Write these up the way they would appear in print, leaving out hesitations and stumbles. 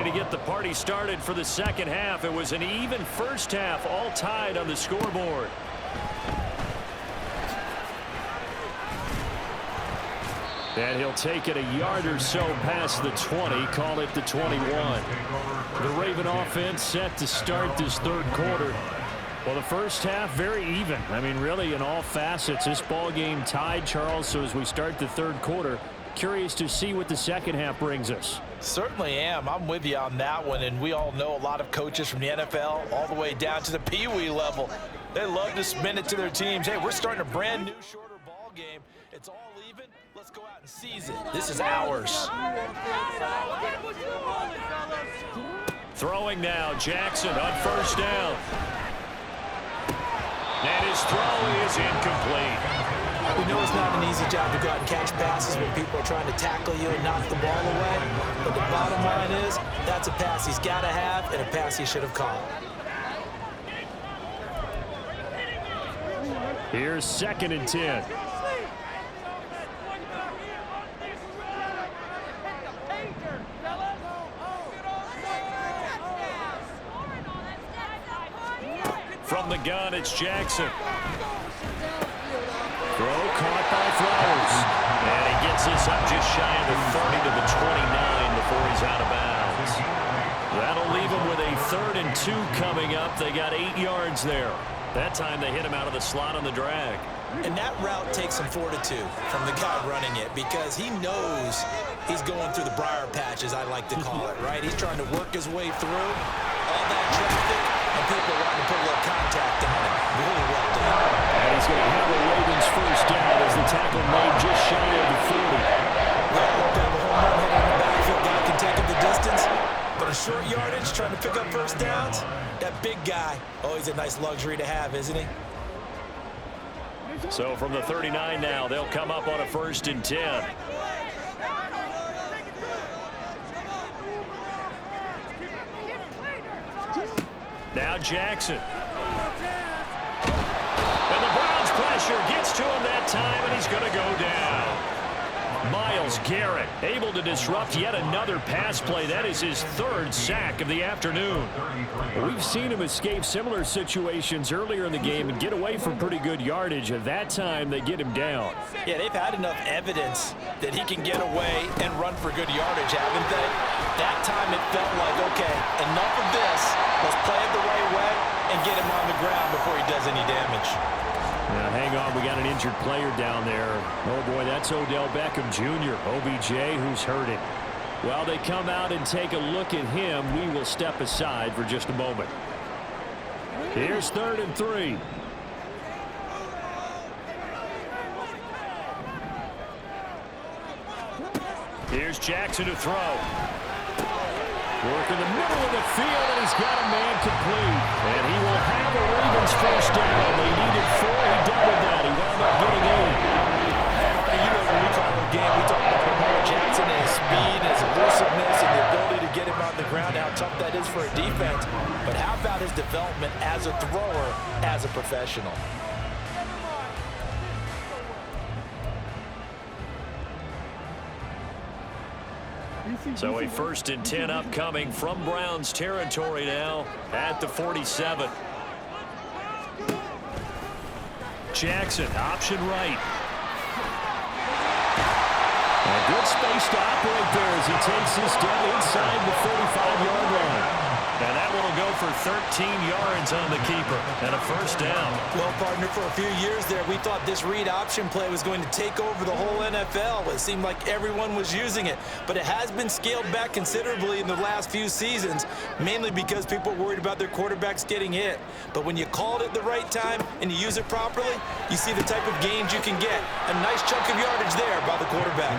to get the party started for the second half. It was an even first half, all tied on the scoreboard. And he'll take it a yard or so past the 20, call it the 21. The Raven offense set to start this third quarter. Well, the first half, very even. I mean, really, in all facets, this ball game tied, Charles. So as we start the third quarter, curious to see what the second half brings us. Certainly am. I'm with you on that one. And we all know a lot of coaches from the NFL all the way down to the Pee-wee level. They love to spin it to their teams. Hey, we're starting a brand new, shorter ball game. It's all even. Let's go out and seize it. This is ours. Throwing now, Jackson on first down. And his throw is incomplete. We know it's not an easy job to go out and catch passes when people are trying to tackle you and knock the ball away. But the bottom line is, that's a pass he's got to have and a pass he should have caught. Here's 2nd and 10. From the gun, it's Jackson. Throw caught by Flowers. And he gets this up just shy of the 30 to the 29 before he's out of bounds. That'll leave him with a 3rd and 2 coming up. They got 8 yards there. That time they hit him out of the slot on the drag. And that route takes some fortitude from the guy running it because he knows he's going through the briar patch, as I like to call it, right? He's trying to work his way through all that traffic, and people wanting to put a little contact on it. Really well done. And he's going to have the Ravens first down as the tackle made just shy of the 40. Well, the home run hitter in the backfield guy can take him the distance, but a short yardage trying to pick up first downs, that big guy, always a nice luxury to have, isn't he? So from the 39 now, they'll come up on a 1st and 10. Now Jackson. And the Browns pressure gets to him that time, and he's going to go down. Myles Garrett able to disrupt yet another pass play. That is his 3rd sack of the afternoon. We've seen him escape similar situations earlier in the game and get away from pretty good yardage. At that time, they get him down. Yeah, they've had enough evidence that he can get away and run for good yardage, haven't they? That time it felt like, okay, enough of this. Let's play it the right way and get him on the ground before he does any damage. Now, hang on, we got an injured player down there. Oh, boy, that's Odell Beckham Jr., OBJ, who's hurting. While they come out and take a look at him, we will step aside for just a moment. Here's 3rd and 3. Here's Jackson to throw. Work in the middle of the field, and he's got a man complete. And he will have a Ravens first down. They needed 4. He doubled that. He wound up getting 8. You know, when we talk about game, we talk about Lamar Jackson and his speed, his elusiveness, and the ability to get him on the ground, how tough that is for a defense. But how about his development as a thrower, as a professional? So a 1st and 10 upcoming from Browns territory now at the 47. Jackson, option right. A good space to operate there as he takes this down inside the 45-yard line. And that one will go for 13 yards on the keeper and a first down. Well, partner, for a few years there, we thought this read option play was going to take over the whole NFL. It seemed like everyone was using it, but it has been scaled back considerably in the last few seasons, mainly because people are worried about their quarterbacks getting hit. But when you call it at the right time and you use it properly, you see the type of gains you can get. A nice chunk of yardage there by the quarterback.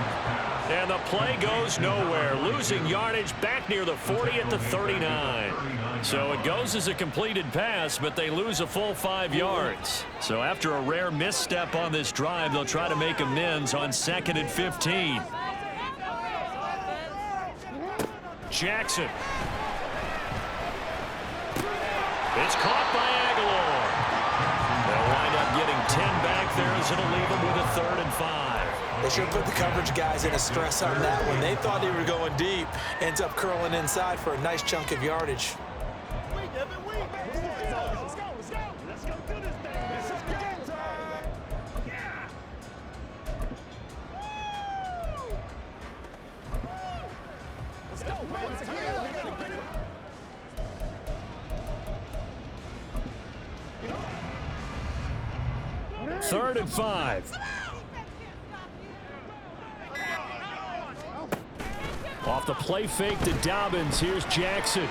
And the play goes nowhere, losing yardage back near the 40 at the 39. So it goes as a completed pass, but they lose a full 5 yards. So after a rare misstep on this drive, they'll try to make amends on 2nd and 15. Jackson. It's caught by Aguilar. They'll wind up getting 10 back there as it'll leave them with a 3rd and 5. They should have put the coverage guys in a stress on that one. They thought they were going deep. Ends up curling inside for a nice chunk of yardage. Third and 5. Off the play fake to Dobbins. Here's Jackson. And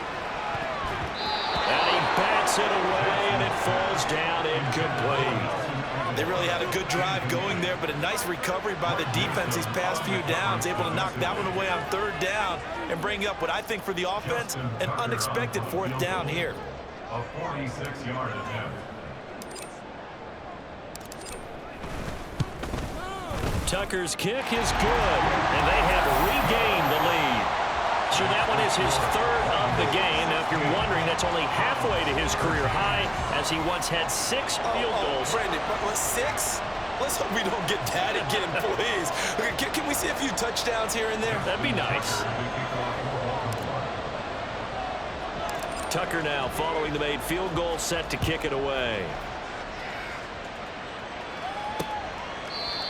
he bats it away, and it falls down incomplete. They really had a good drive going there, but a nice recovery by the defense these past few downs, able to knock that one away on third down and bring up what I think for the offense, an unexpected fourth down here. A 46-yard attempt. Tucker's kick is good, and they have regained the lead. So that one is his third of the game. Now, if you're wondering, that's only halfway to his career high, as he once had 6 field goals. Brandon, what, 6? Let's hope we don't get that again, please. Can we see a few touchdowns here and there? That'd be nice. Tucker now following the made field goal, set to kick it away.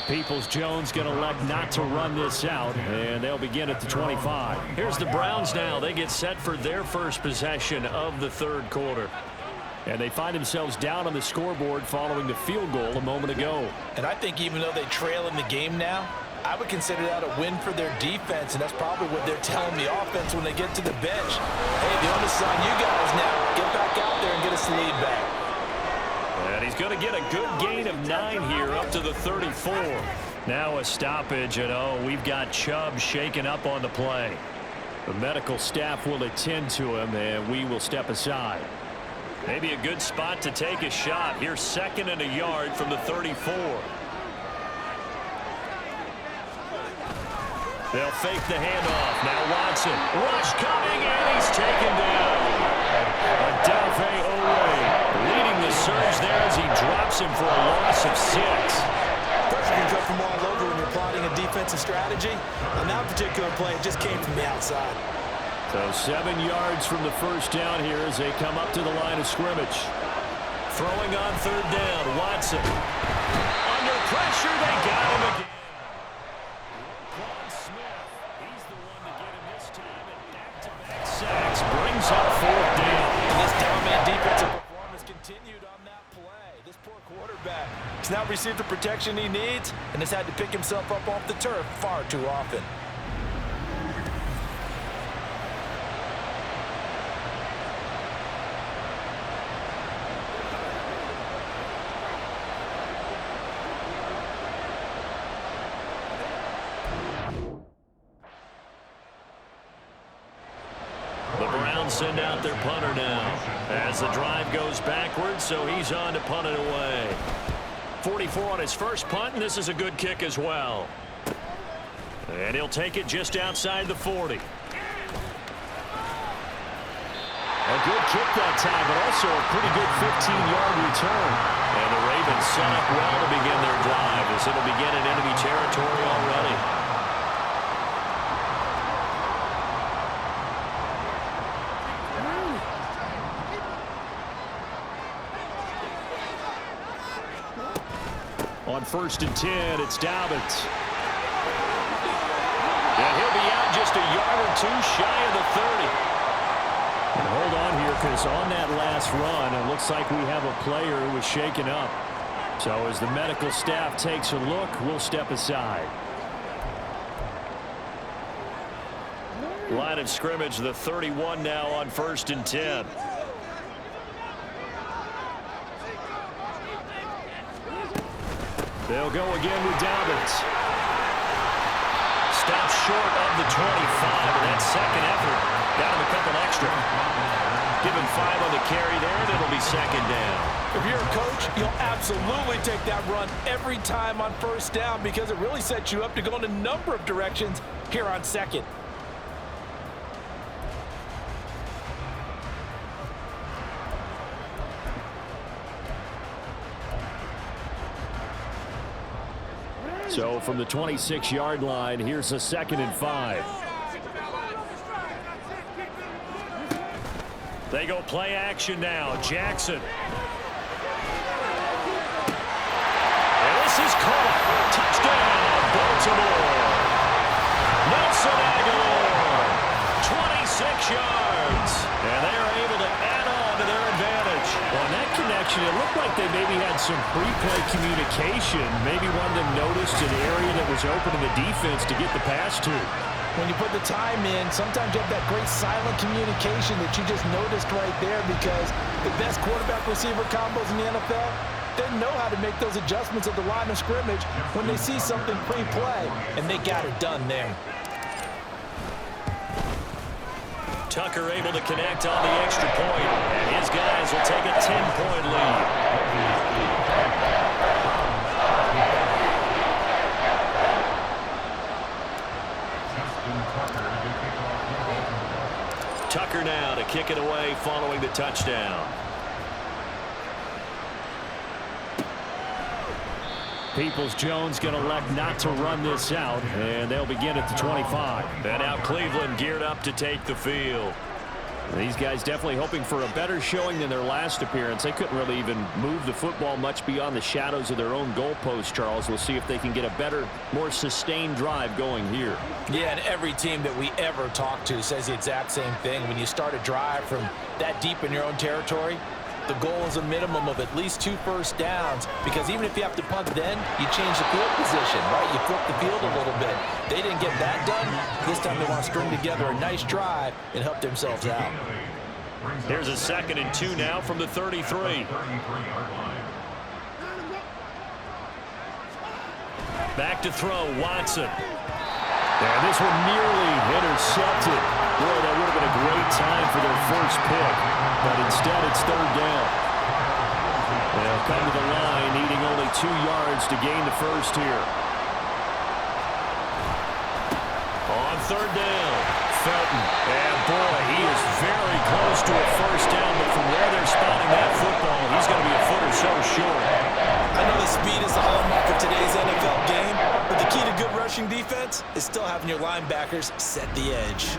Peoples-Jones going to elect not to run this out, and they'll begin at the 25. Here's the Browns now. They get set for their first possession of the third quarter. And they find themselves down on the scoreboard following the field goal a moment ago. And I think even though they trail in the game now, I would consider that a win for their defense, and that's probably what they're telling the offense when they get to the bench. Hey, the onus is on you guys now. Get back out there and get us the lead back. And he's going to get a good gain of 9 here up to the 34. Now a stoppage, and we've got Chubb shaken up on the play. The medical staff will attend to him, and we will step aside. Maybe a good spot to take a shot. Here's 2nd and a yard from the 34. They'll fake the handoff. Now Watson. Rush coming, and he's taken down. Odafe Oweh leading the surge there as he drops him for a loss of 6. Pressure can come from all over when you're plotting a defensive strategy. On that particular play, it just came from the outside. So 7 yards from the first down here as they come up to the line of scrimmage. Throwing on third down, Watson. Under pressure, they got him again. Smith, he's the one to get him this time, and back-to-back sacks brings up fourth down. And this down-man defensive performance continued on that play. This poor quarterback has now received the protection he needs and has had to pick himself up off the turf far too often. Send out their punter now as the drive goes backwards, so he's on to punt it away. 44 on his first punt, and this is a good kick as well. And he'll take it just outside the 40. A good kick that time, but also a pretty good 15-yard return. And the Ravens set up well to begin their drive as it'll begin in enemy territory already. On 1st and 10, it's Dobbins. And he'll be out just a yard or 2 shy of the 30. And hold on here, because on that last run, it looks like we have a player who was shaken up. So as the medical staff takes a look, we'll step aside. Line of scrimmage, the 31 now on 1st and 10. They'll go again with Dobbins. Stops short of the 25, and that second effort got him a couple extra. Give him 5 on the carry there, and it'll be 2nd down. If you're a coach, you'll absolutely take that run every time on 1st down because it really sets you up to go in a number of directions here on 2nd. So from the 26-yard line, here's a 2nd and 5. They go play action now. Jackson. And this is caught. Touchdown, Baltimore. Nelson Aguilar, 26 yards. And they are able to add on to their advantage. Well, in that connection, it looked like they maybe had some pre-play communication. Maybe one of them noticed an area that was open in the defense to get the pass to. When you put the time in, sometimes you have that great silent communication that you just noticed right there, because the best quarterback-receiver combos in the NFL, they know how to make those adjustments at the line of scrimmage when they see something pre-play, and they got it done there. Tucker able to connect on the extra point, and his guys will take a 10-point lead. Tucker now to kick it away following the touchdown. Peoples-Jones going to elect not to run this out, and they'll begin at the 25. And now Cleveland geared up to take the field. These guys definitely hoping for a better showing than their last appearance. They couldn't really even move the football much beyond the shadows of their own goalpost, Charles. We'll see if they can get a better, more sustained drive going here. Yeah, and every team that we ever talk to says the exact same thing. When you start a drive from that deep in your own territory, the goal is a minimum of at least 2 first downs, because even if you have to punt then, you change the field position, right? You flip the field a little bit. They didn't get that done. This time they want to string together a nice drive and help themselves out. Here's a 2nd and 2 now from the 33. Back to throw, Watson. And this one nearly intercepted. Boy, that would have been a great time for their first pick. But instead, it's 3rd down. They'll come to the line, needing only 2 yards to gain the first here. On 3rd down, Felton. And boy, he is very close to a first down. But from where they're spotting that football, he's going to be a foot or so short. I know the speed is the hallmark of today's NFL game, but the key to good rushing defense is still having your linebackers set the edge.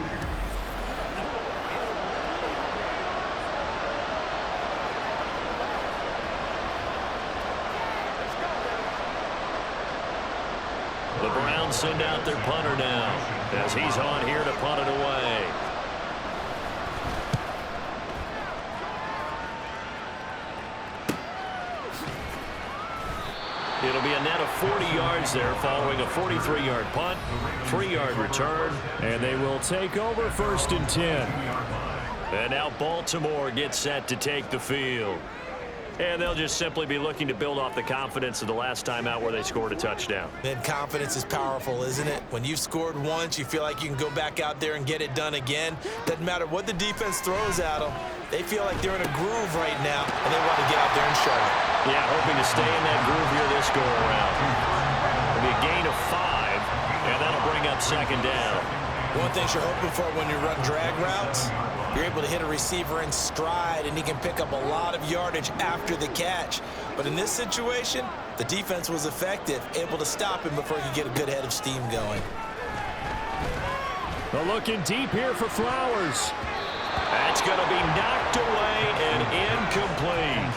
The Browns send out their punter now, as he's on here to punt it away. It'll be a net of 40 yards there following a 43-yard punt, 3-yard return, and they will take over 1st and 10. And now Baltimore gets set to take the field. And they'll just simply be looking to build off the confidence of the last time out where they scored a touchdown. And confidence is powerful, isn't it? When you've scored once, you feel like you can go back out there and get it done again. Doesn't matter what the defense throws at them. They feel like they're in a groove right now, and they want to get out there and show it. Yeah, hoping to stay in that groove here this go-around. It'll be a gain of 5, and that'll bring up 2nd down. One thing you're hoping for when you run drag routes, you're able to hit a receiver in stride, and he can pick up a lot of yardage after the catch. But in this situation, the defense was effective, able to stop him before he could get a good head of steam going. They're looking deep here for Flowers. That's going to be knocked away and incomplete.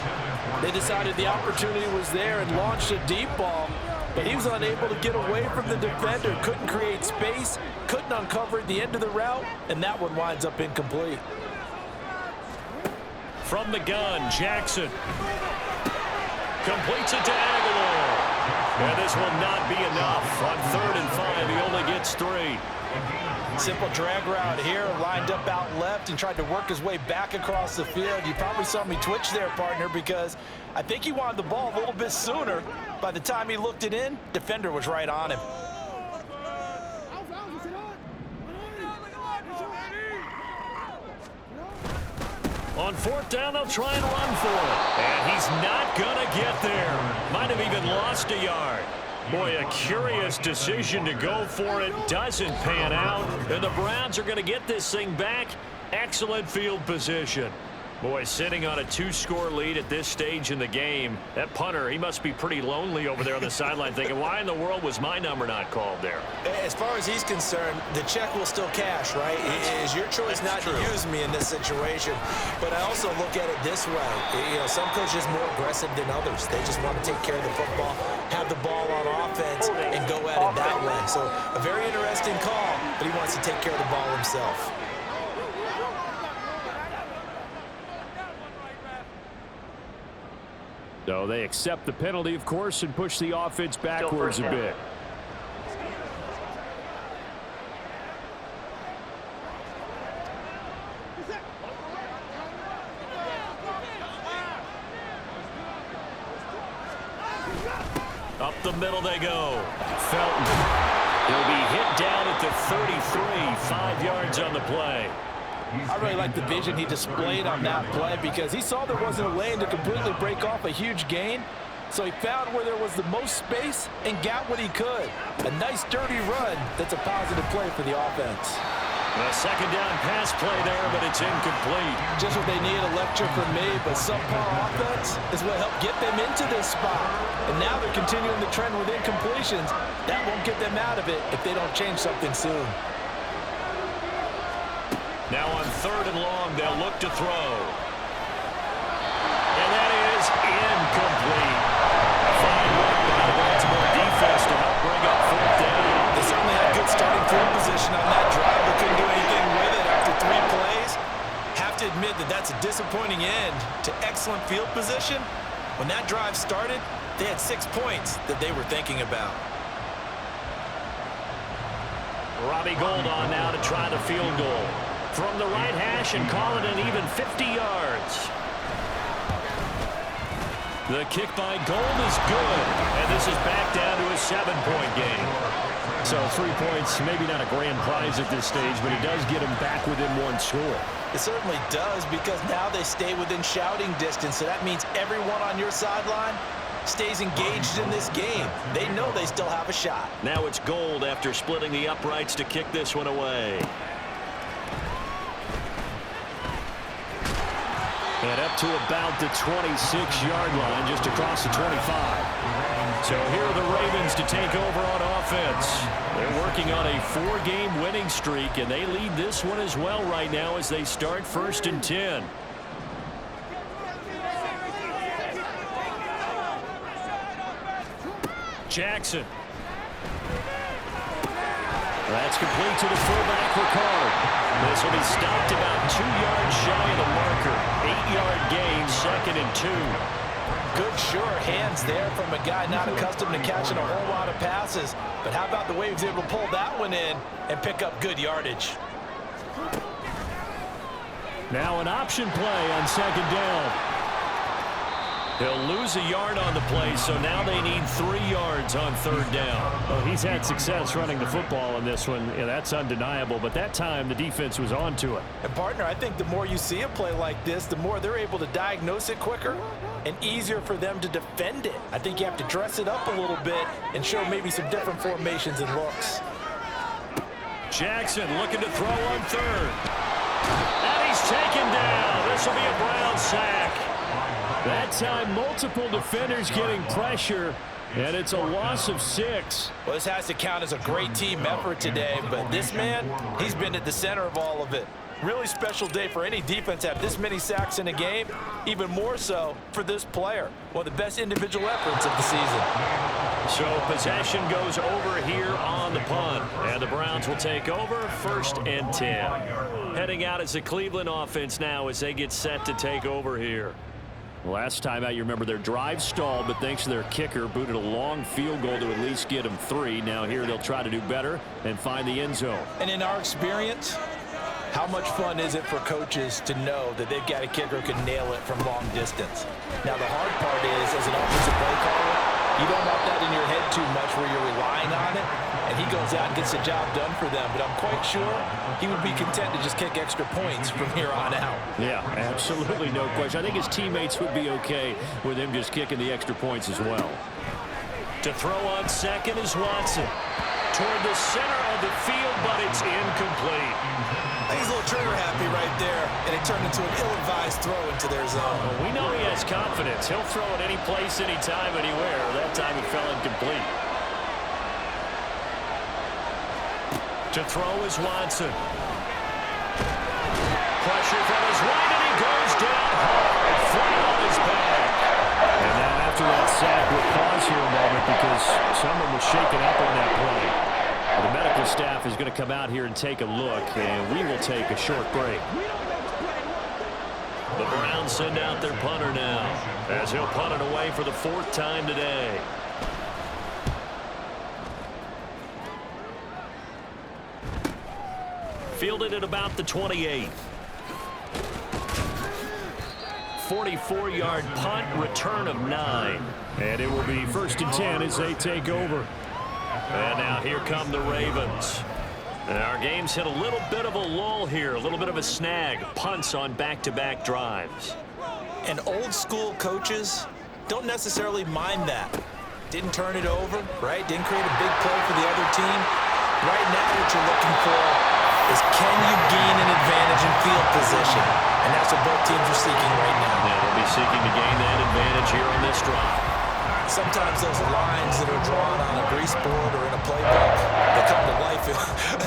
They decided the opportunity was there and launched a deep ball, but he was unable to get away from the defender, couldn't create space, couldn't uncover at the end of the route, and that one winds up incomplete. From the gun, Jackson completes it to Aguilar. And this will not be enough. On 3rd and 5, he only gets 3. Simple drag route here, lined up out left and tried to work his way back across the field. You probably saw me twitch there, partner, because I think he wanted the ball a little bit sooner. By the time he looked it in, defender was right on him. On 4th down, they'll try and run for it. And he's not going to get there. Might have even lost a yard. Boy, a curious decision to go for it. Doesn't pan out. And the Browns are going to get this thing back. Excellent field position. Boy, sitting on a 2-score lead at this stage in the game, that punter, he must be pretty lonely over there on the sideline thinking, why in the world was my number not called there? As far as he's concerned, the check will still cash, right? It is your choice not to use me in this situation. But I also look at it this way. You know, some coaches are more aggressive than others. They just want to take care of the football, have the ball on offense, and go at it that way. So a very interesting call, but he wants to take care of the ball himself. So they accept the penalty, of course, and push the offense backwards a bit. Up the middle they go. Felton. He'll be hit down at the 33, 5 yards on the play. I really like the vision he displayed on that play because he saw there wasn't a lane to completely break off a huge gain. So he found where there was the most space and got what he could. A nice dirty run that's a positive play for the offense. A second down pass play there, but it's incomplete. Just what they need, a lecture from me, but subpar offense is what helped get them into this spot. And now they're continuing the trend with incompletions. That won't get them out of it if they don't change something soon. Now on 3rd and long, they'll look to throw. And that is incomplete. Fine work by the Baltimore defense to help bring up 4th down. They certainly had good starting field position on that drive, but couldn't do anything with it after 3 plays. Have to admit that that's a disappointing end to excellent field position. When that drive started, they had 6 points that they were thinking about. Robbie Gould on now to try the field goal. From the right hash and call it an even 50 yards. The kick by Gould is good. And this is back down to a 7-point game. So 3 points, maybe not a grand prize at this stage, but it does get them back within 1 score. It certainly does because now they stay within shouting distance. So that means everyone on your sideline stays engaged in this game. They know they still have a shot. Now it's Gould after splitting the uprights to kick this one away. And up to about the 26-yard line, just across the 25. So here are the Ravens to take over on offense. They're working on a 4-game winning streak, and they lead this one as well right now as they start 1st and 10. Jackson. That's complete to the fullback Ricard. This will be stopped about 2 yards shy of the marker. 8-yard gain, 2nd and 2. Good sure hands there from a guy not accustomed to catching a whole lot of passes. But how about the way he was able to pull that one in and pick up good yardage? Now an option play on 2nd down. He'll lose a yard on the play, so now they need 3 yards on 3rd down. Well, he's had success running the football in this one. Yeah, that's undeniable, but that time the defense was on to it. And, partner, I think the more you see a play like this, the more they're able to diagnose it quicker and easier for them to defend it. I think you have to dress it up a little bit and show maybe some different formations and looks. Jackson looking to throw on 3rd. And he's taken down. This will be a Brown sack. That time, multiple defenders getting pressure, and it's a loss of 6. Well, this has to count as a great team effort today, but this man, he's been at the center of all of it. Really special day for any defense to have this many sacks in a game, even more so for this player. One of the best individual efforts of the season. So possession goes over here on the punt, and the Browns will take over 1st and 10. Heading out as the Cleveland offense now as they get set to take over here. Last time out, you remember their drive stalled, but thanks to their kicker, booted a long field goal to at least get them 3. Now here they'll try to do better and find the end zone. And in our experience, how much fun is it for coaches to know that they've got a kicker who can nail it from long distance? Now the hard part is, as an offensive play caller, you don't want that in your head too much where you're relying on it, and he goes out and gets the job done for them. But I'm quite sure he would be content to just kick extra points from here on out. Yeah, absolutely no question. I think his teammates would be okay with him just kicking the extra points as well. To throw on 2nd is Watson. Toward the center of the field, but it's incomplete. I think he's a little sure they're happy right there, and it turned into an ill-advised throw into their zone. Well, we know he has confidence. He'll throw it any place, anytime, anywhere. That time it fell incomplete. To throw is Watson. Pressure from his right, and he goes down hard, flat on his back. And then after that sack, we'll pause here a moment because someone was shaken up on that play. The medical staff is going to come out here and take a look, and we will take a short break. The Browns send out their punter now, as he'll punt it away for the 4th time today. Fielded at about the 28. 44-yard punt, return of 9. And it will be 1st and 10 as they take over. And now here come the Ravens. And our game's hit a little bit of a lull here, a little bit of a snag. Punts on back-to-back drives. And old-school coaches don't necessarily mind that. Didn't turn it over, right? Didn't create a big play for the other team. Right now what you're looking for is can you gain an advantage in field position? And that's what both teams are seeking right now. Yeah, they'll be seeking to gain that advantage here on this drive. Sometimes those lines that are drawn on a grease board or in a playbook, they come to life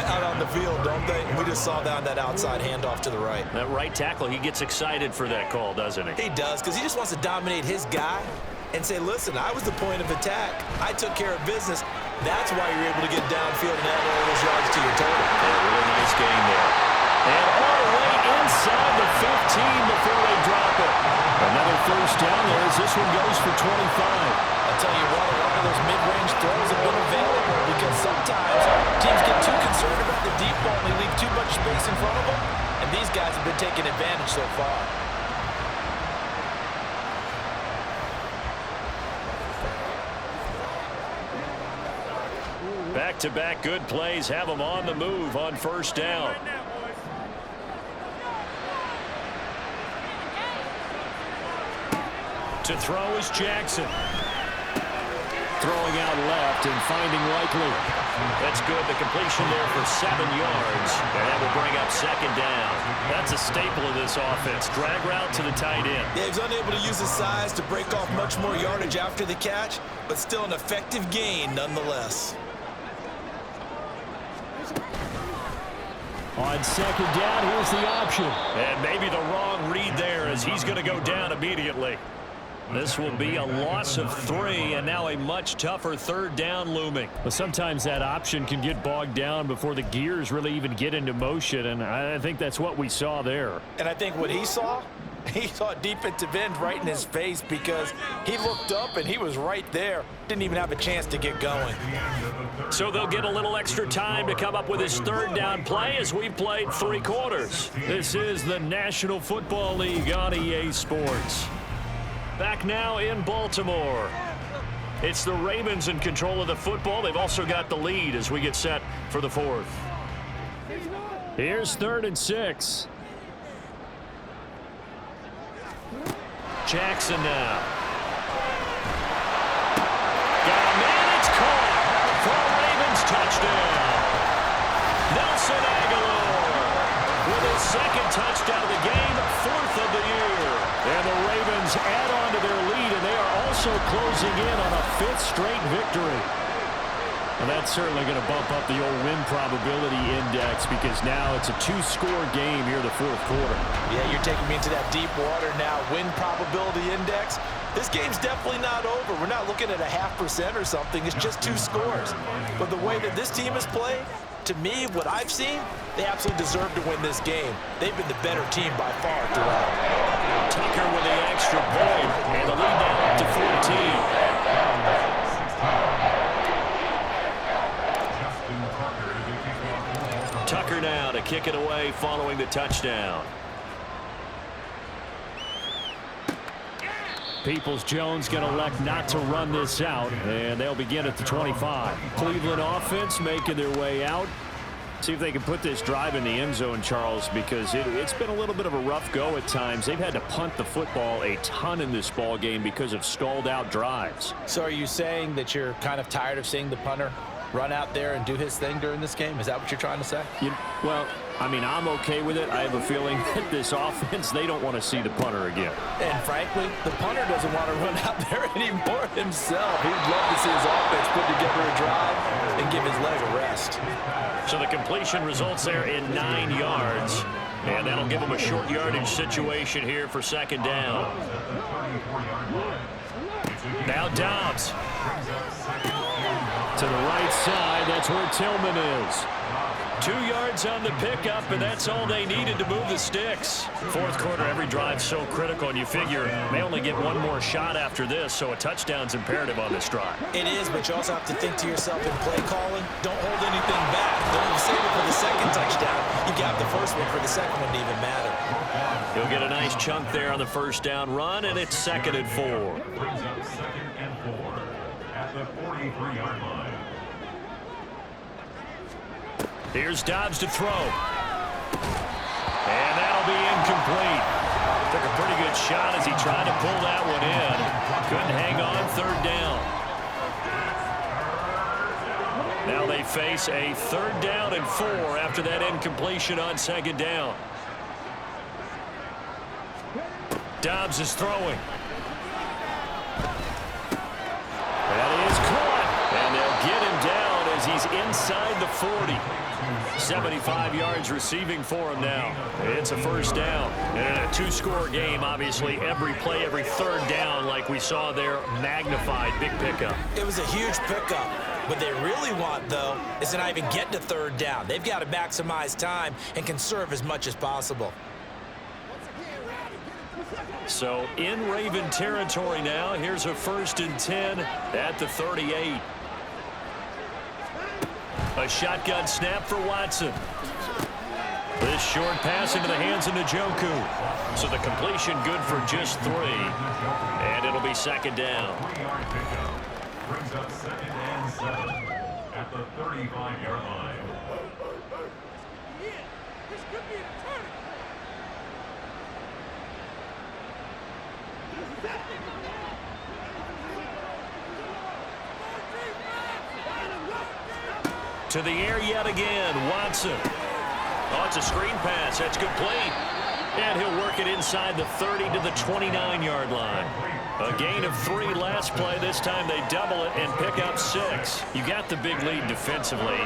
out on the field, don't they? We just saw that on that outside handoff to the right. That right tackle, he gets excited for that call, doesn't he? He does, because he just wants to dominate his guy and say, listen, I was the point of attack. I took care of business. That's why you're able to get downfield and add all those yards to your total. Yeah, really nice game there. And all the way inside the 15 before they drop it. Another 1st down there as this one goes for 25. I'll tell you what, a lot of those mid-range throws have been available because sometimes teams get too concerned about the deep ball and they leave too much space in front of them, and these guys have been taking advantage so far. Back-to-back good plays have them on the move on 1st down. To throw is Jackson. Throwing out left and finding Likely. That's good. The completion there for 7 yards. And that will bring up 2nd down. That's a staple of this offense. Drag route to the tight end. Yeah, he's unable to use his size to break off much more yardage after the catch, but still an effective gain nonetheless. On 2nd down, here's the option. And maybe the wrong read there as he's going to go down immediately. This will be a loss of 3, and now a much tougher 3rd down looming. But sometimes that option can get bogged down before the gears really even get into motion, and I think that's what we saw there. And I think what he saw a defensive end right in his face because he looked up and he was right there. Didn't even have a chance to get going. So they'll get a little extra time to come up with his 3rd down play as we played 3 quarters. This is the National Football League on EA Sports. Back now in Baltimore. It's the Ravens in control of the football. They've also got the lead as we get set for the 4th. Here's 3rd and 6. Jackson now. Got a man, it's caught for a Ravens touchdown. Nelson Aguilar with his 2nd touchdown of the game, 4th of the year. And the Ravens add on to their lead, and they are also closing in on a 5th straight victory. And that's certainly going to bump up the old win probability index because now it's a 2-score game here in the 4th quarter. Yeah, you're taking me into that deep water now. Win probability index. This game's definitely not over. We're not looking at a 0.5% or something. It's just 2 scores. But the way that this team has played, to me, what I've seen, they absolutely deserve to win this game. They've been the better team by far throughout. Tucker with the extra point, and the lead now up to 14. Tucker now to kick it away following the touchdown. Peoples-Jones going to elect not to run this out, and they'll begin at the 25. Cleveland offense making their way out. See if they can put this drive in the end zone, Charles, because it's been a little bit of a rough go at times. They've had to punt the football a ton in this ball game because of stalled out drives. So are you saying that you're kind of tired of seeing the punter run out there and do his thing during this game? Is that what you're trying to say? Well, I mean, I'm okay with it. I have a feeling that this offense, they don't want to see the punter again. And frankly, the punter doesn't want to run out there anymore himself. He'd love to see his offense put together a drive and give his leg a rest. So the completion results there in 9 yards. And that'll give them a short yardage situation here for second down. Now Dobbs. To the right side, that's where Tillman is. 2 yards on the pickup, and that's all they needed to move the sticks. Fourth quarter, every drive so critical, and you figure they only get one more shot after this, so a touchdown's imperative on this drive. It is, but you also have to think to yourself in play calling, don't hold anything back. Don't even save it for the second touchdown. You got the first one for the second one to even matter. He'll get a nice chunk there on the first down run, and it's 2nd and 4. Brings up 2nd and 4 at the 43-yard line. Here's Dobbs to throw. And that'll be incomplete. Took a pretty good shot as he tried to pull that one in. Couldn't hang on, 3rd down. Now they face a 3rd down and 4 after that incompletion on 2nd down. Dobbs is throwing. That is caught. And they'll get him down as he's inside the 40. 75 yards receiving for him now. It's a first down. And a 2-score game, obviously, every play, every 3rd down, like we saw there, magnified. Big pickup. It was a huge pickup. What they really want, though, is to not even get to 3rd down. They've got to maximize time and conserve as much as possible. So in Raven territory now, here's a 1st and 10 at the 38. A shotgun snap for Watson. This short pass into the hands of Njoku. So the completion good for just 3. And it'll be 2nd down. 3-yard pickup. Brings up 2nd and 7 at the 35-yard line. To the air yet again, Watson. Oh, it's a screen pass. That's complete. And he'll work it inside the 30 to the 29-yard line. A gain of 3 last play. This time they double it and pick up 6. You got the big lead defensively.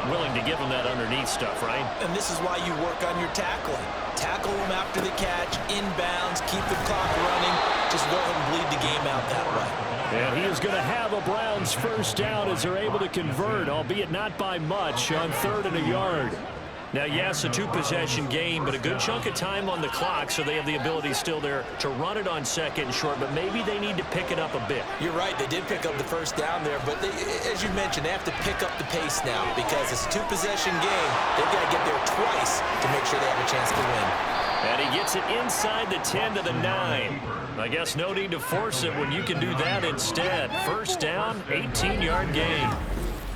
Willing to give them that underneath stuff, right? And this is why you work on your tackling. Tackle them after the catch, inbounds, keep the clock running. Just go ahead and bleed the game out that way. And he is going to have a Browns first down as they're able to convert, albeit not by much, on 3rd and a yard. Now, yes, a 2-possession game, but a good chunk of time on the clock, so they have the ability still there to run it on 2nd and short, but maybe they need to pick it up a bit. You're right. They did pick up the first down there, but as you mentioned, they have to pick up the pace now because it's a 2-possession game. They've got to get there twice to make sure they have a chance to win. And he gets it inside the 10 to the 9. I guess no need to force it when you can do that instead. First down, 18-yard gain.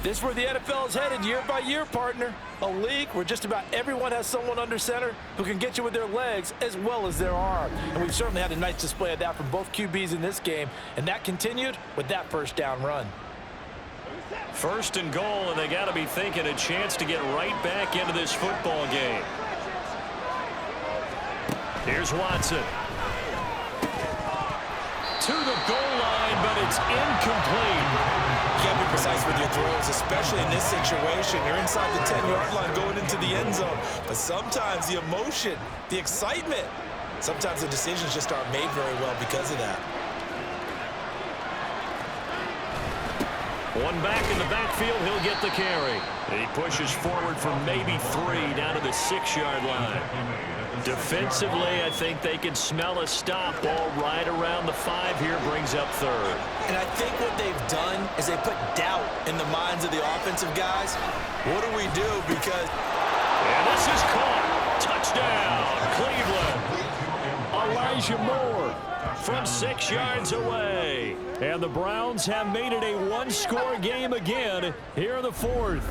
This is where the NFL is headed year by year, partner. A league where just about everyone has someone under center who can get you with their legs as well as their arm. And we've certainly had a nice display of that from both QBs in this game, and that continued with that first down run. 1st and goal, and they got to be thinking a chance to get right back into this football game. Here's Watson. To the goal line, but it's incomplete. You got to be precise with your throws, especially in this situation. You're inside the 10-yard line going into the end zone. But sometimes the emotion, the excitement, sometimes the decisions just aren't made very well because of that. One back in the backfield, he'll get the carry. He pushes forward for maybe 3 down to the 6-yard line. Defensively, I think they can smell a stop. Ball right around the 5 here, brings up 3rd. And I think what they've done is they put doubt in the minds of the offensive guys. What do we do? Because... And this is caught. Touchdown, Cleveland. Elijah Moore from 6 yards away. And the Browns have made it a 1-score game again here in the 4th.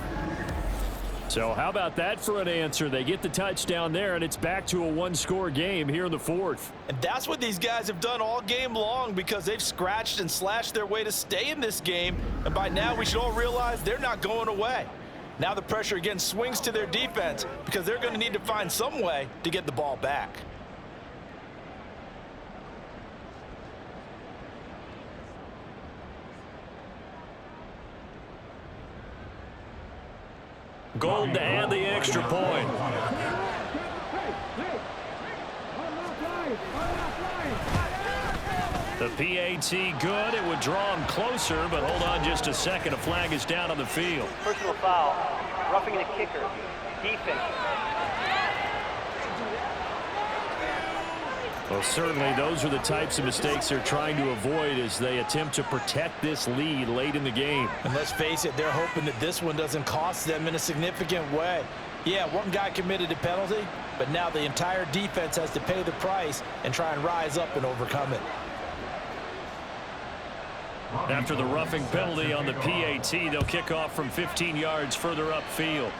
So how about that for an answer? They get the touchdown there, and it's back to a 1-score game here in the 4th. And that's what these guys have done all game long because they've scratched and slashed their way to stay in this game. And by now, we should all realize they're not going away. Now the pressure again swings to their defense because they're going to need to find some way to get the ball back. Gold to add the extra point. The PAT good. It would draw him closer, but hold on just a second. A flag is down on the field. Personal foul. Roughing the kicker. Defense. Well, certainly those are the types of mistakes they're trying to avoid as they attempt to protect this lead late in the game. And let's face it, they're hoping that this one doesn't cost them in a significant way. Yeah, one guy committed a penalty, but now the entire defense has to pay the price and try and rise up and overcome it. After the roughing penalty on the PAT, they'll kick off from 15 yards further upfield.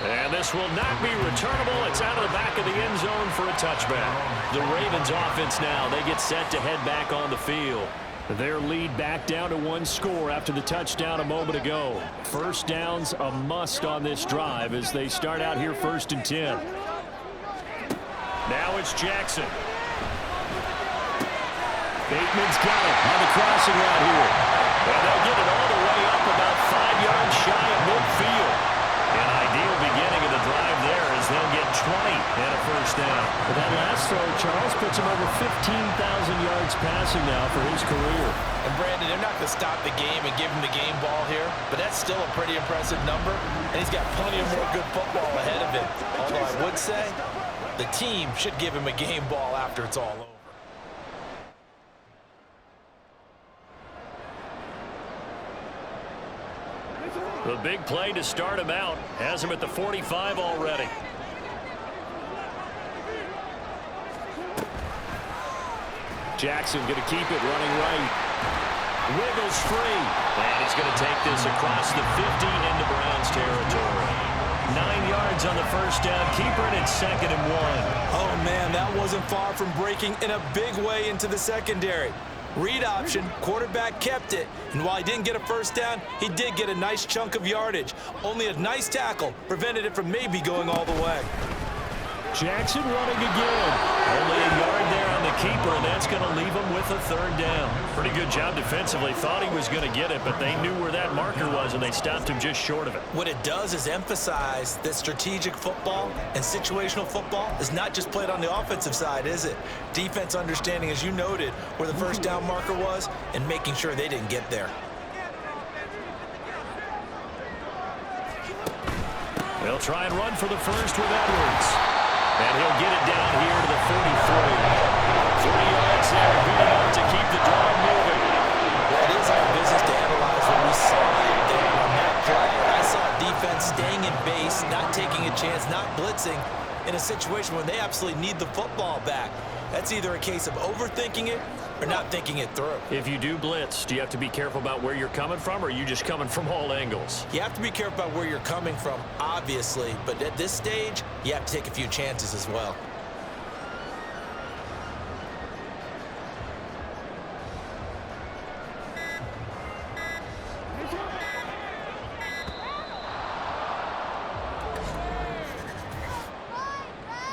And this will not be returnable. It's out of the back of the end zone for a touchback. The Ravens offense now, they get set to head back on the field. Their lead back down to 1 score after the touchdown a moment ago. First down's a must on this drive as they start out here 1st and 10. Now it's Jackson. Bateman's got it on the crossing route here. And they'll get it all the way up about 5 yards shy of midfield. An ideal beginning of the drive there as they'll get 20 and a first down. But that last throw, Charles, puts him over 15,000 yards passing now for his career. And Brandon, they're not going to stop the game and give him the game ball here, but that's still a pretty impressive number, and he's got plenty of more good football ahead of him. Although I would say the team should give him a game ball after it's all over. The big play to start him out has him at the 45 already. Jackson going to keep it running right. Wiggles free. And he's going to take this across the 50 into Browns territory. 9 yards on the first down. Keeper, and it's 2nd and 1. Oh, man, that wasn't far from breaking in a big way into the secondary. Read option, quarterback kept it, and while he didn't get a first down, he did get a nice chunk of yardage. Only a nice tackle prevented it from maybe going all the way. Jackson running again. Only a yard there on the keeper, and that's going to leave him with a 3rd down. Pretty good job defensively. Thought he was going to get it, but they knew where that marker was, and they stopped him just short of it. What it does is emphasize that strategic football and situational football is not just played on the offensive side, is it? Defense understanding, as you noted, where the first down marker was and making sure they didn't get there. They'll try and run for the first with Edwards. And he'll get it down here to the 43. 3 yards there, good enough to keep the drive moving. Well, it is our business to analyze what we saw there on that play. I saw defense staying in base, not taking a chance, not blitzing in a situation where they absolutely need the football back. That's either a case of overthinking it or not thinking it through. If you do blitz, do you have to be careful about where you're coming from, or are you just coming from all angles? You have to be careful about where you're coming from, obviously, but at this stage, you have to take a few chances as well.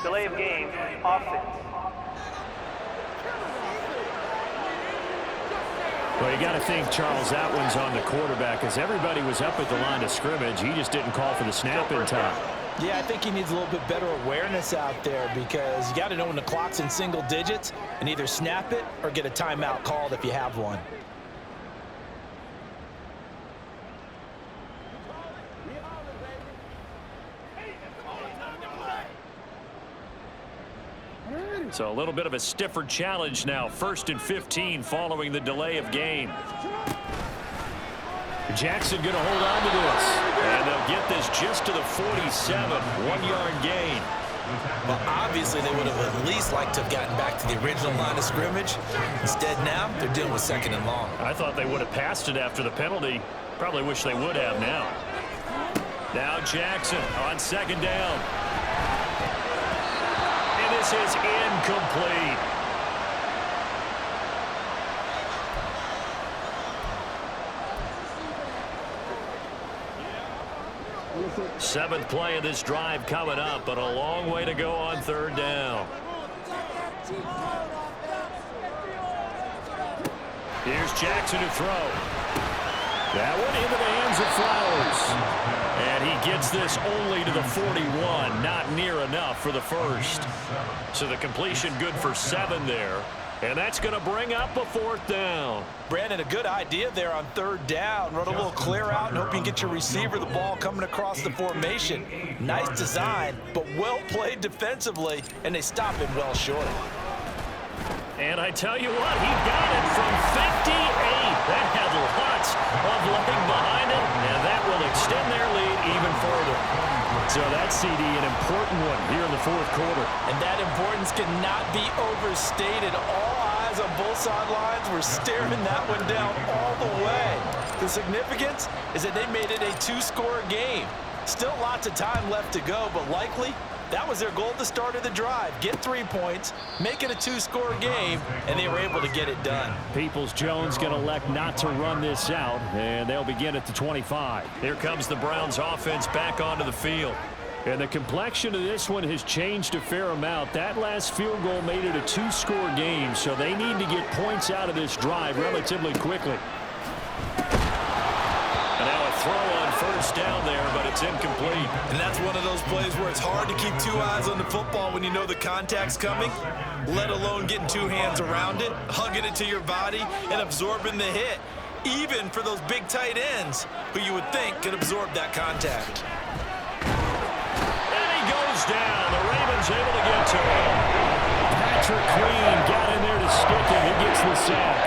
Delay of game. Offense. Well, you got to think, Charles, that one's on the quarterback as everybody was up at the line of scrimmage. He just didn't call for the snap in time. Yeah, I think he needs a little bit better awareness out there because you got to know when the clock's in single digits and either snap it or get a timeout called if you have one. So a little bit of a stiffer challenge now. 1st and 15 following the delay of game. Jackson going to hold on to this. And they'll get this just to the 47. 1-yard gain. Well, obviously, they would have at least liked to have gotten back to the original line of scrimmage. Instead, now, they're dealing with 2nd and long. I thought they would have passed it after the penalty. Probably wish they would have now. Now Jackson on 2nd down. And this is incomplete. 7th play of this drive coming up, but a long way to go on 3rd down. Here's Jackson to throw. That one into the hands of Flowers. And he gets this only to the 41. Not near enough for the first. So the completion good for 7 there. And that's going to bring up a 4th down. Brandon, a good idea there on 3rd down. Run a little clear out and hope you can get your receiver the ball coming across the formation. Nice design, but well played defensively, and they stop him well short. And I tell you what, he got it from 58. That had lots of leg behind it, and that will extend their lead even further. So that CD, an important one here in the 4th quarter. And that importance cannot be overstated. All eyes on both sidelines were staring that one down all the way. The significance is that they made it a 2-score game. Still lots of time left to go, but likely that was their goal at the start of the drive. Get 3 points, make it a 2-score game, and they were able to get it done. Peoples-Jones going to elect not to run this out, and they'll begin at the 25. Here comes the Browns offense back onto the field. And the complexion of this one has changed a fair amount. That last field goal made it a 2-score game, so they need to get points out of this drive relatively quickly. And now a throw on 1st down there, but it's incomplete. And that's one of those plays where it's hard to keep 2 eyes on the football when you know the contact's coming, let alone getting 2 hands around it, hugging it to your body, and absorbing the hit, even for those big tight ends who you would think could absorb that contact. And he goes down. The Ravens able to get to him. Patrick Queen got in there to stick him. He gets the sack.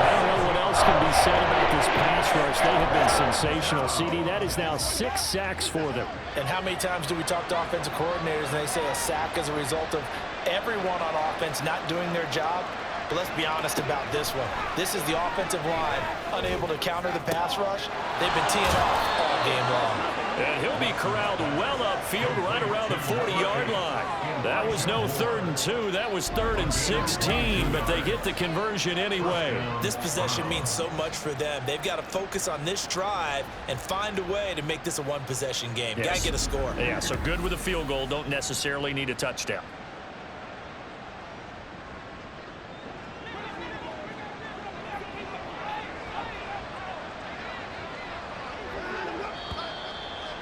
I don't know what else can be said about this pass rush. They have been sensational. CD, that is now 6 sacks for them. And how many times do we talk to offensive coordinators and they say a sack is a result of everyone on offense not doing their job? But let's be honest about this one. This is the offensive line unable to counter the pass rush. They've been teeing off all game long. And he'll be corralled well upfield right around the 40-yard line. That was no 3rd and 2. That was 3rd and 16, but they get the conversion anyway. This possession means so much for them. They've got to focus on this drive and find a way to make this a 1-possession game. Yes. Got to get a score. Yeah, so good with a field goal. Don't necessarily need a touchdown.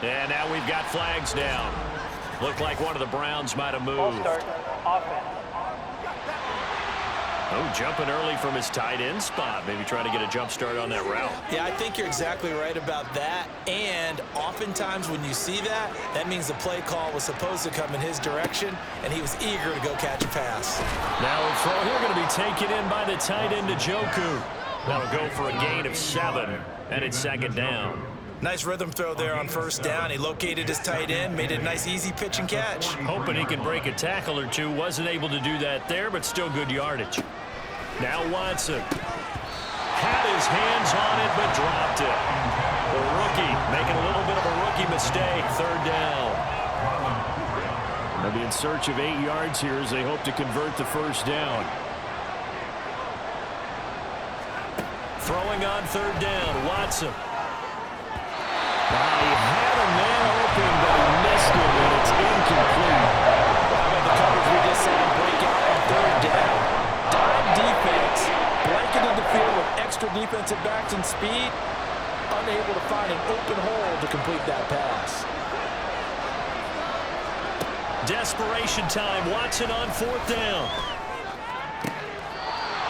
And now we've got flags down. Looked like one of the Browns might have moved. Ball start, offense. Oh, jumping early from his tight end spot. Maybe trying to get a jump start on that route. Yeah, I think you're exactly right about that. And oftentimes when you see that, that means the play call was supposed to come in his direction, and he was eager to go catch a pass. Now a throw here going to be taken in by the tight end Njoku. That'll go for a gain of 7, and it's 2nd down. Nice rhythm throw there on 1st down. He located his tight end, made it a nice easy pitch and catch. Hoping he can break a tackle or two. Wasn't able to do that there, but still good yardage. Now Watson. Had his hands on it, but dropped it. The rookie making a little bit of a rookie mistake. 3rd down. They'll be in search of 8 yards here as they hope to convert the 1st down. Throwing on 3rd down, Watson. He had a man open, but he missed it, and it's incomplete. How about the coverage we just saw break out on 3rd down? Dime defense, blanketed the field with extra defensive backs and speed, unable to find an open hole to complete that pass. Desperation time. Watson on 4th down.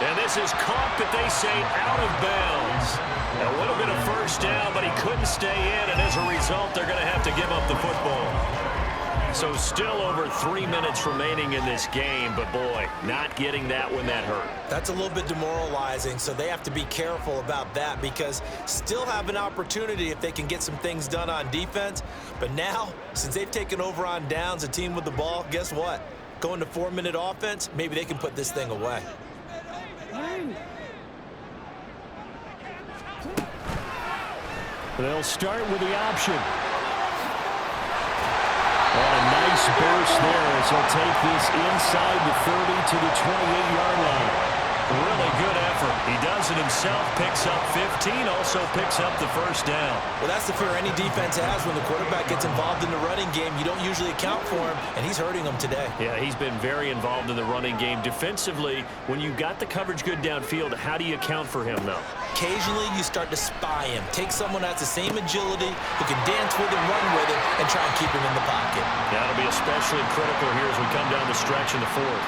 And this is caught, but they say out of bounds. It would have been a 1st down, but he couldn't stay in, and as a result, they're going to have to give up the football. So still over 3 minutes remaining in this game, but boy, not getting that when that hurt. That's a little bit demoralizing, so they have to be careful about that because still have an opportunity if they can get some things done on defense. But now, since they've taken over on downs, a team with the ball, guess what? Going to 4-minute offense, maybe they can put this thing away. They'll start with the option. And a nice burst there as he'll take this inside the 30 to the 28-yard line. Really good effort. He does it himself, picks up 15, also picks up the first down. Well, that's the fear any defense has when the quarterback gets involved in the running game. You don't usually account for him, and he's hurting them today. Yeah, he's been very involved in the running game. Defensively, when you got the coverage good downfield, how do you account for him, though? Occasionally, you start to spy him. Take someone that's the same agility, who can dance with him, run with him, and try and keep him in the pocket. That'll be especially critical here as we come down the stretch in the fourth.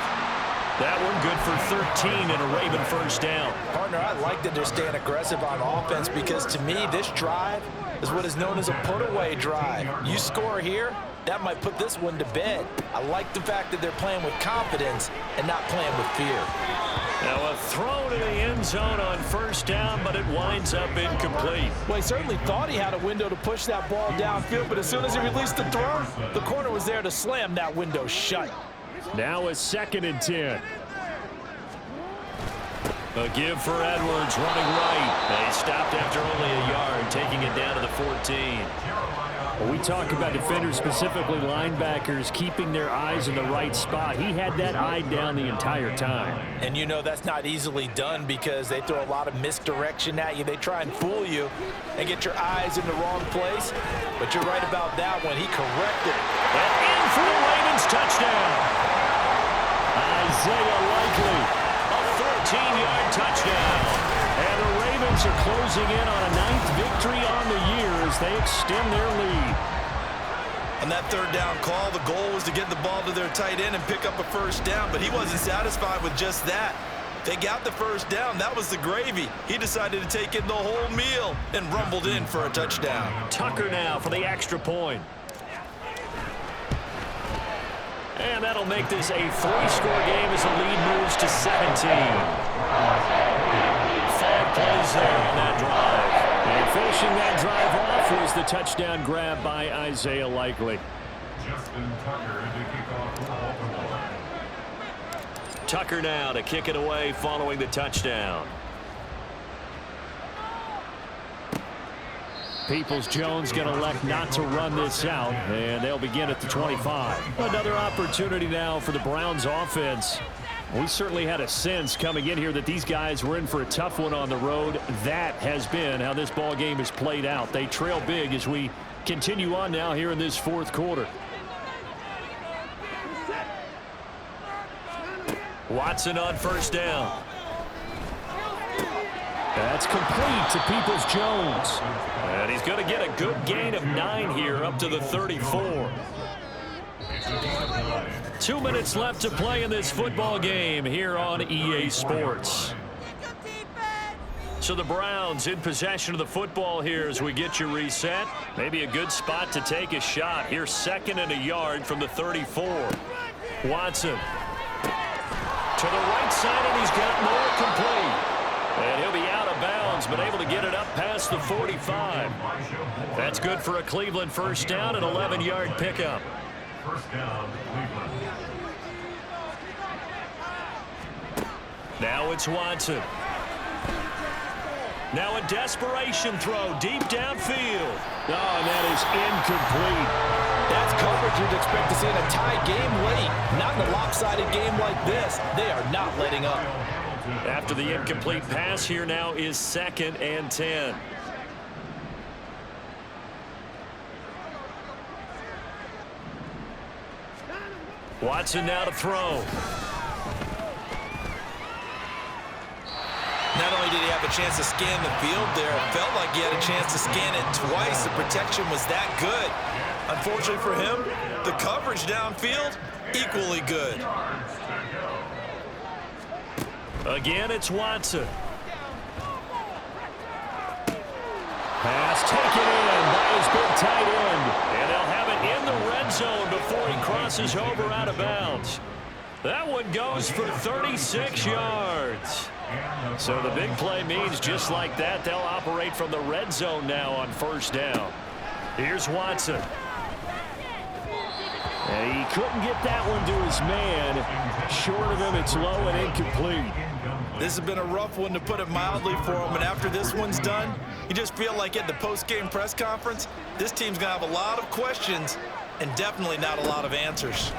That one good for 13 and a Raven first down. Partner, I like that they're staying aggressive on offense because to me, this drive is what is known as a put-away drive. You score here, that might put this one to bed. I like the fact that they're playing with confidence and not playing with fear. Now a throw to the end zone on first down, but it winds up incomplete. Well, he certainly thought he had a window to push that ball downfield, but as soon as he released the throw, the corner was there to slam that window shut. Now a 2nd and 10. A give for Edwards running right. They stopped after only a yard, taking it down to the 14. Well, we talk about defenders, specifically linebackers, keeping their eyes in the right spot. He had that eye down the entire time. And you know that's not easily done because they throw a lot of misdirection at you. They try and fool you and get your eyes in the wrong place. But you're right about that one. He corrected it. And in for the Ravens touchdown. Isaiah Likely, a 14-yard touchdown. And the Ravens are closing in on a 9th victory on the year as they extend their lead. On that third down call, the goal was to get the ball to their tight end and pick up a first down, but he wasn't satisfied with just that. They got the first down. That was the gravy. He decided to take in the whole meal and rumbled in for a touchdown. Tucker now for the extra point. And that'll make this a 3-score game as the lead moves to 17. 5 plays there on that drive. And finishing that drive off was the touchdown grab by Isaiah Likely. Justin Tucker to kick off for Baltimore. Tucker now to kick it away following the touchdown. Peoples-Jones going to elect not to run this out, and they'll begin at the 25. Another opportunity now for the Browns offense. We certainly had a sense coming in here that these guys were in for a tough one on the road. That has been how this ball game has played out. They trail big as we continue on now here in this fourth quarter. Watson on first down. That's complete to Peoples-Jones. And he's going to get a good gain of 9 here up to the 34. 2 minutes left to play in this football game here on EA Sports. So the Browns in possession of the football here as we get you reset. Maybe a good spot to take a shot. Here's 2nd and a yard from the 34. Watson to the right side, and he's got more complete. And he'll be out of bounds, but able to get it up past the 45. That's good for a Cleveland first down, an 11-yard pickup. First down, Cleveland. Now it's Watson. Now a desperation throw deep downfield. Oh, and that is incomplete. That's coverage you'd expect to see in a tie game late. Not in a lopsided game like this. They are not letting up. After the incomplete pass, here now is 2nd and 10. Watson now to throw. Not only did he have a chance to scan the field there, it felt like he had a chance to scan it twice. The protection was that good. Unfortunately for him, the coverage downfield, equally good. Again, it's Watson. Pass taken in by his big tight end. And they'll have it in the red zone before he crosses over out of bounds. That one goes for 36 yards. So the big play means just like that, they'll operate from the red zone now on first down. Here's Watson. And he couldn't get that one to his man. Short of him, it's low and incomplete. This has been a rough one, to put it mildly, for him. And after this one's done, you just feel like at the post-game press conference, this team's going to have a lot of questions and definitely not a lot of answers.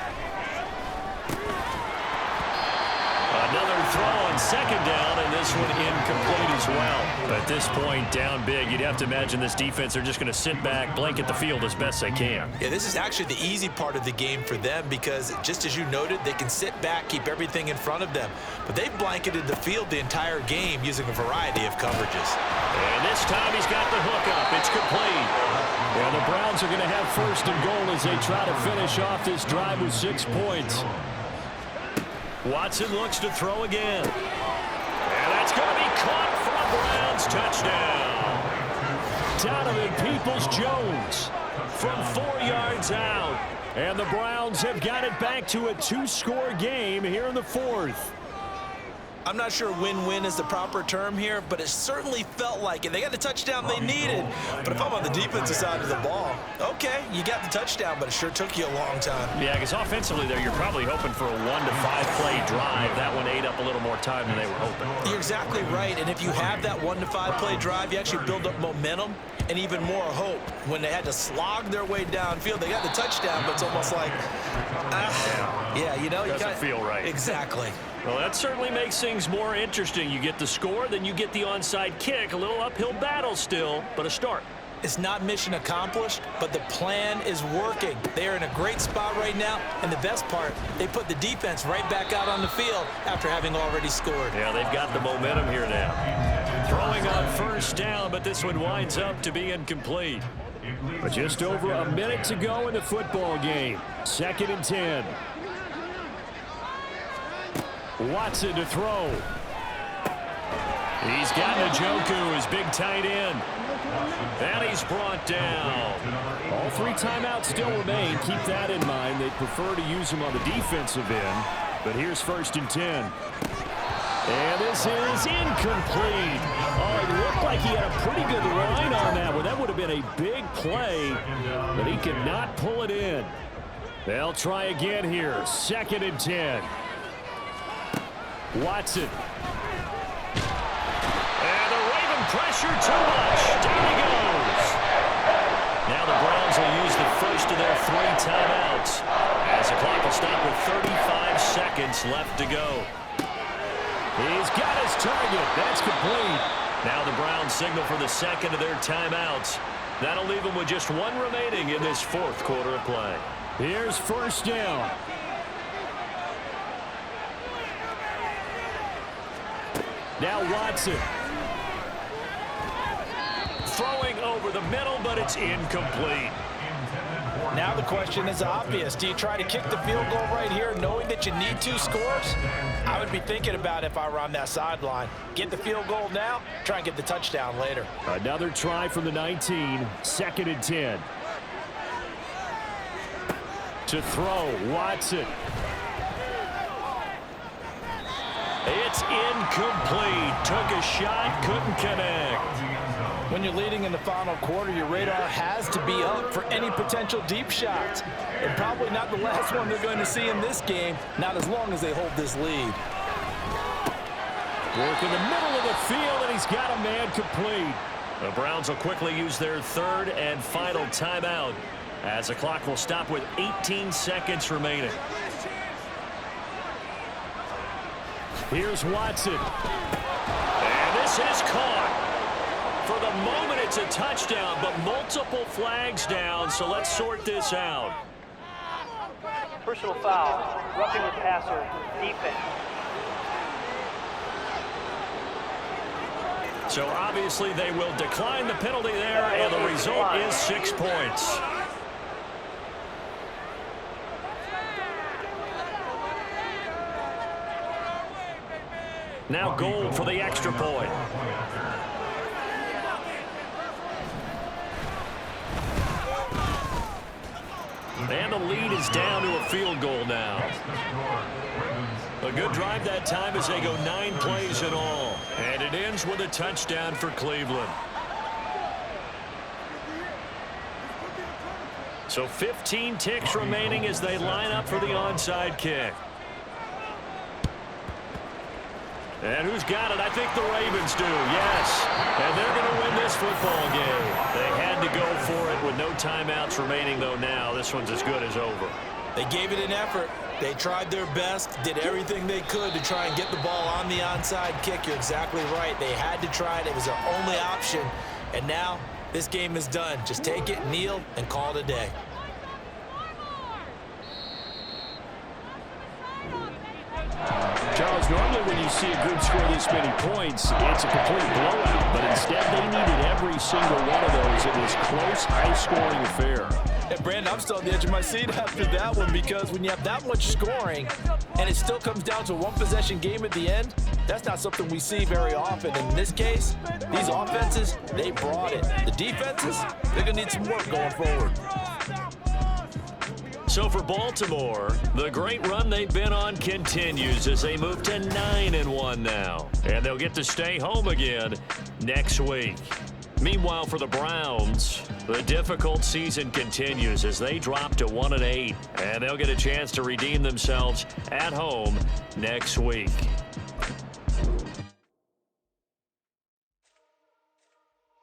Another throw, on second down, and this one incomplete as well. But at this point, down big, you'd have to imagine this defense are just going to sit back, blanket the field as best they can. Yeah, this is actually the easy part of the game for them because, just as you noted, they can sit back, keep everything in front of them. But they've blanketed the field the entire game using a variety of coverages. And this time he's got the hook up. It's complete. Yeah, the Browns are going to have first and goal as they try to finish off this drive with 6 points. Watson looks to throw again. And that's going to be caught for a Browns touchdown. Donovan Peoples-Jones from 4 yards out. And the Browns have got it back to a 2-score game here in the 4th. I'm not sure win-win is the proper term here, but it certainly felt like it. They got the touchdown they needed. But if I'm on the defensive side of the ball, okay, you got the touchdown, but it sure took you a long time. Yeah, because offensively there, you're probably hoping for a 1 to 5 play drive. That one ate up a little more time than they were hoping. You're exactly right, and if you have that 1 to 5 play drive, you actually build up momentum and even more hope. When they had to slog their way downfield, they got the touchdown, but it's almost like, yeah, you know, doesn't feel right. Exactly. Well, that certainly makes things more interesting. You get the score, then you get the onside kick. A little uphill battle still, but a start. It's not mission accomplished, but the plan is working. They are in a great spot right now, and the best part, they put the defense right back out on the field after having already scored. Yeah, they've got the momentum here now. Throwing on first down, but this one winds up to be incomplete. But just over a minute to go in the football game. 2nd and 10. Watson to throw. He's got Njoku, his big tight end. And he's brought down. All 3 timeouts still remain. Keep that in mind. They'd prefer to use him on the defensive end. But here's 1st and 10. And this is incomplete. Oh, it looked like he had a pretty good line on that one. That would have been a big play, but he could not pull it in. They'll try again here. 2nd and 10. Watson. And the Raven pressure too much. Down he goes. Now the Browns will use the first of their 3 timeouts as the clock will stop with 35 seconds left to go. He's got his target. That's complete. Now the Browns signal for the 2nd of their timeouts. That'll leave them with just 1 remaining in this 4th quarter of play. Here's first down. Now Watson. Throwing over the middle, but it's incomplete. Now the question is obvious. Do you try to kick the field goal right here knowing that you need 2 scores? I would be thinking about it if I were on that sideline. Get the field goal now, try and get the touchdown later. Another try from the 19, 2nd and 10. To throw, Watson. It's incomplete. Took a shot, couldn't connect. When you're leading in the final quarter, your radar has to be up for any potential deep shots. And probably not the last one they're going to see in this game, not as long as they hold this lead. Work in the middle of the field, and he's got a man complete. The Browns will quickly use their 3rd and final timeout as the clock will stop with 18 seconds remaining. Here's Watson. And this is caught. For the moment, it's a touchdown, but multiple flags down, so let's sort this out. Personal foul, roughing the passer, defense. So obviously they will decline the penalty there, and the result is 6 points. Now Gold for the extra point. And the lead is down to a field goal now. A good drive that time as they go 9 plays in all. And it ends with a touchdown for Cleveland. So 15 ticks remaining as they line up for the onside kick. And who's got it? I think the Ravens do, yes. And they're going to win this football game. They had to go for it with no timeouts remaining, though, now. This one's as good as over. They gave it an effort. They tried their best, did everything they could to try and get the ball on the onside kick. You're exactly right. They had to try it. It was their only option. And now this game is done. Just take it, kneel, and call it a day. Charles, normally when you see a group score this many points, it's a complete blowout. But instead, they needed every single one of those in this close, high-scoring affair. And Brandon, I'm still on the edge of my seat after that one, because when you have that much scoring and it still comes down to a one-possession game at the end, that's not something we see very often. In this case, these offenses, they brought it. The defenses, they're going to need some work going forward. So for Baltimore, the great run they've been on continues as they move to 9-1 now. And they'll get to stay home again next week. Meanwhile, for the Browns, the difficult season continues as they drop to 1-8. And they'll get a chance to redeem themselves at home next week.